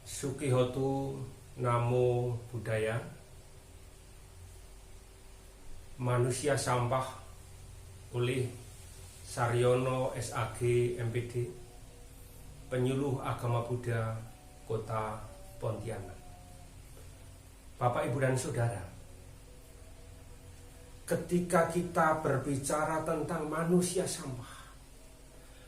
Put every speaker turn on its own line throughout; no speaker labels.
Sukihotu Namo Buddhaya. Manusia Sampah oleh Saryono SAG MPD, Penyuluh Agama Buddha Kota Pontianak. Bapak, Ibu, dan Saudara, ketika kita berbicara tentang manusia sampah,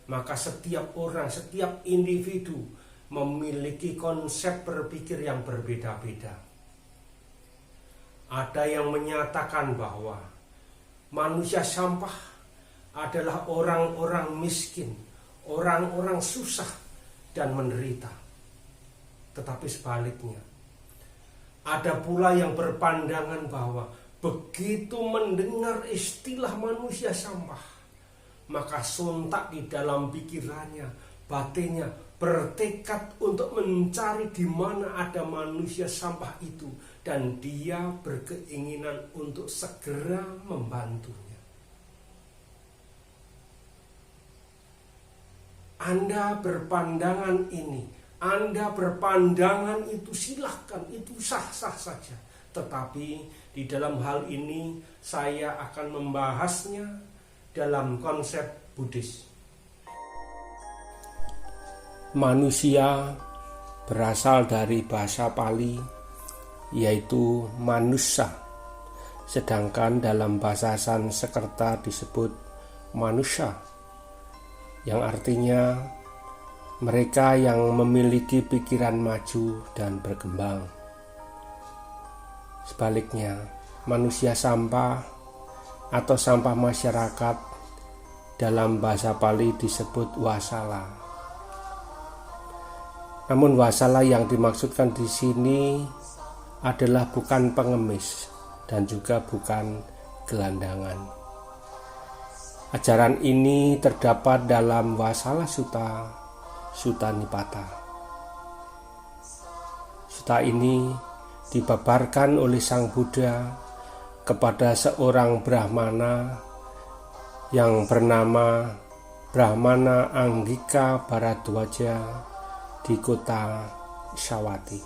maka setiap orang, setiap individu memiliki konsep berpikir yang berbeda-beda. Ada yang menyatakan bahwa manusia sampah adalah orang-orang miskin, orang-orang susah dan menderita. Tetapi sebaliknya, ada pula yang berpandangan bahwa begitu mendengar istilah manusia sampah, maka sontak di dalam pikirannya, batinnya bertekad untuk mencari di mana ada manusia sampah itu, dan dia berkeinginan untuk segera membantunya. Anda berpandangan ini, Anda berpandangan itu, silahkan, itu sah-sah saja. Tetapi di dalam hal ini saya akan membahasnya dalam konsep Buddhis. Manusia berasal dari bahasa Pali, yaitu manussa, sedangkan dalam bahasa Sanskerta disebut manusya, yang artinya mereka yang memiliki pikiran maju dan berkembang. Sebaliknya, manusia sampah atau sampah masyarakat dalam bahasa Pali disebut wasala. Namun wasala yang dimaksudkan di sini adalah bukan pengemis dan juga bukan gelandangan. Ajaran ini terdapat dalam Wasala Sutta, Sutta Nipata. Sutta ini dibabarkan oleh Sang Buddha kepada seorang Brahmana yang bernama Brahmana Anggika Bharadwaja di kota Savatthi.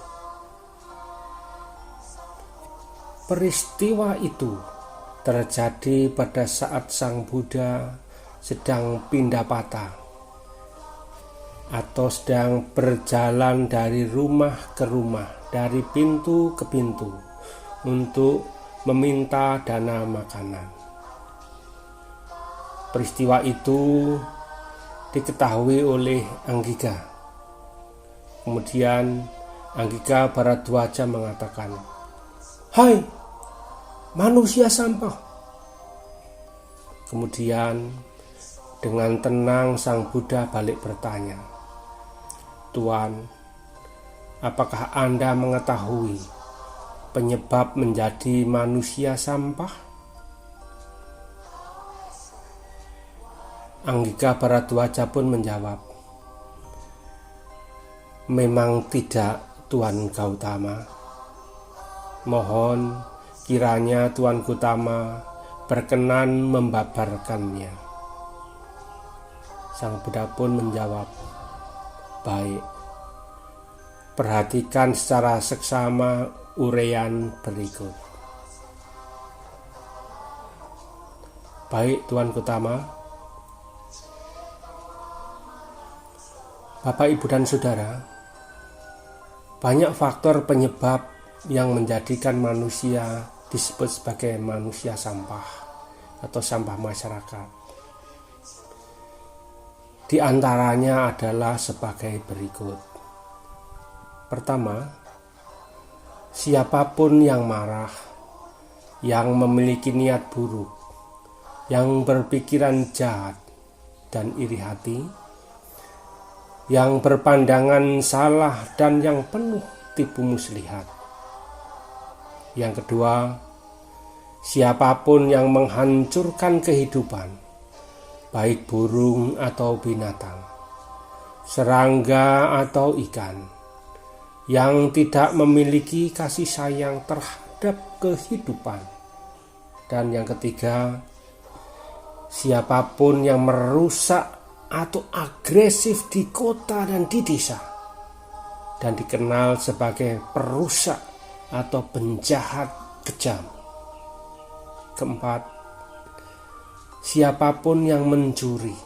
Peristiwa itu terjadi pada saat Sang Buddha sedang pindah patah atau sedang berjalan dari rumah ke rumah, dari pintu ke pintu untuk meminta dana makanan. Peristiwa itu diketahui oleh Anggika. Kemudian Anggika Bharadwaja mengatakan, "Hai, manusia sampah." Kemudian dengan tenang Sang Buddha balik bertanya, "Tuan, apakah Anda mengetahui penyebab menjadi manusia sampah?" Anggika Bharadwaja pun menjawab, "Memang tidak, Tuan Gautama. Mohon kiranya Tuan Gautama berkenan membabarkannya." Sang Buddha pun menjawab, "Baik, perhatikan secara seksama uraian berikut." "Baik, Tuan Gautama." Bapak, Ibu, dan Saudara, banyak faktor penyebab yang menjadikan manusia disebut sebagai manusia sampah atau sampah masyarakat. Di antaranya adalah sebagai berikut. Pertama, siapapun yang marah, yang memiliki niat buruk, yang berpikiran jahat dan iri hati, yang berpandangan salah dan yang penuh tipu muslihat. Yang kedua, siapapun yang menghancurkan kehidupan, baik burung atau binatang, serangga atau ikan, yang tidak memiliki kasih sayang terhadap kehidupan. Dan yang ketiga, siapapun yang merusak atau agresif di kota dan di desa, dan dikenal sebagai perusak atau penjahat kejam. Keempat, siapapun yang mencuri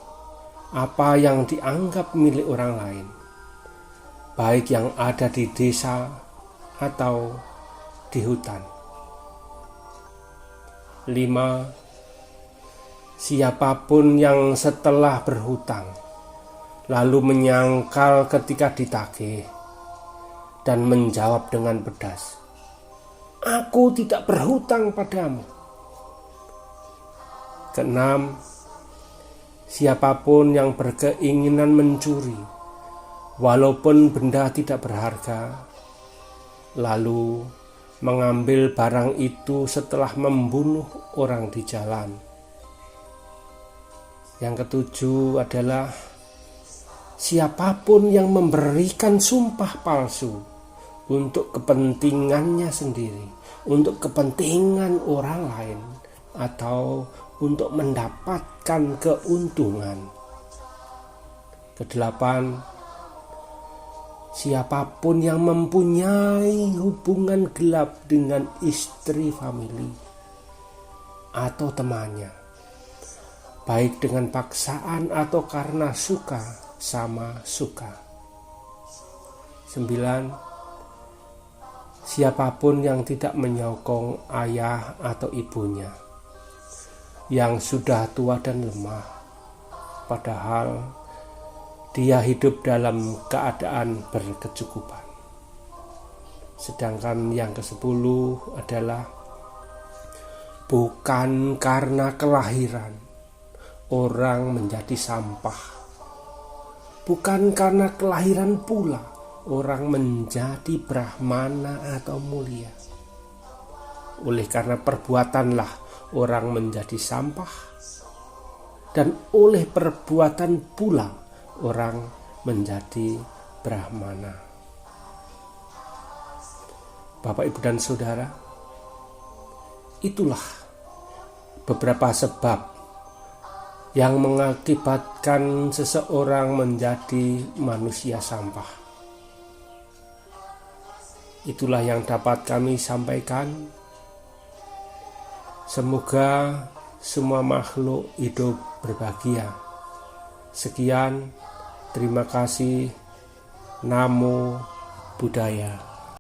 apa yang dianggap milik orang lain, baik yang ada di desa atau di hutan. 5. Siapapun yang setelah berhutang lalu menyangkal ketika ditagih dan menjawab dengan pedas, "Aku tidak berhutang padamu." 6. Siapapun yang berkeinginan mencuri walaupun benda tidak berharga, lalu mengambil barang itu setelah membunuh orang di jalan. Yang ketujuh adalah siapapun yang memberikan sumpah palsu untuk kepentingannya sendiri, untuk kepentingan orang lain, atau untuk mendapatkan keuntungan. Kedelapan, siapapun yang mempunyai hubungan gelap dengan istri famili atau temannya, baik dengan paksaan atau karena suka sama suka. 9. Siapapun yang tidak menyokong ayah atau ibunya yang sudah tua dan lemah, padahal dia hidup dalam keadaan berkecukupan. Sedangkan yang ke-10 adalah bukan karena kelahiran orang menjadi sampah, bukan karena kelahiran pula orang menjadi brahmana atau mulia. Oleh karena perbuatanlah orang menjadi sampah, dan oleh perbuatan pula orang menjadi brahmana. Bapak, Ibu, dan Saudara, itulah beberapa sebab yang mengakibatkan seseorang menjadi manusia sampah. Itulah yang dapat kami sampaikan. Semoga semua makhluk hidup berbahagia. Sekian, terima kasih. Namo Buddhaya.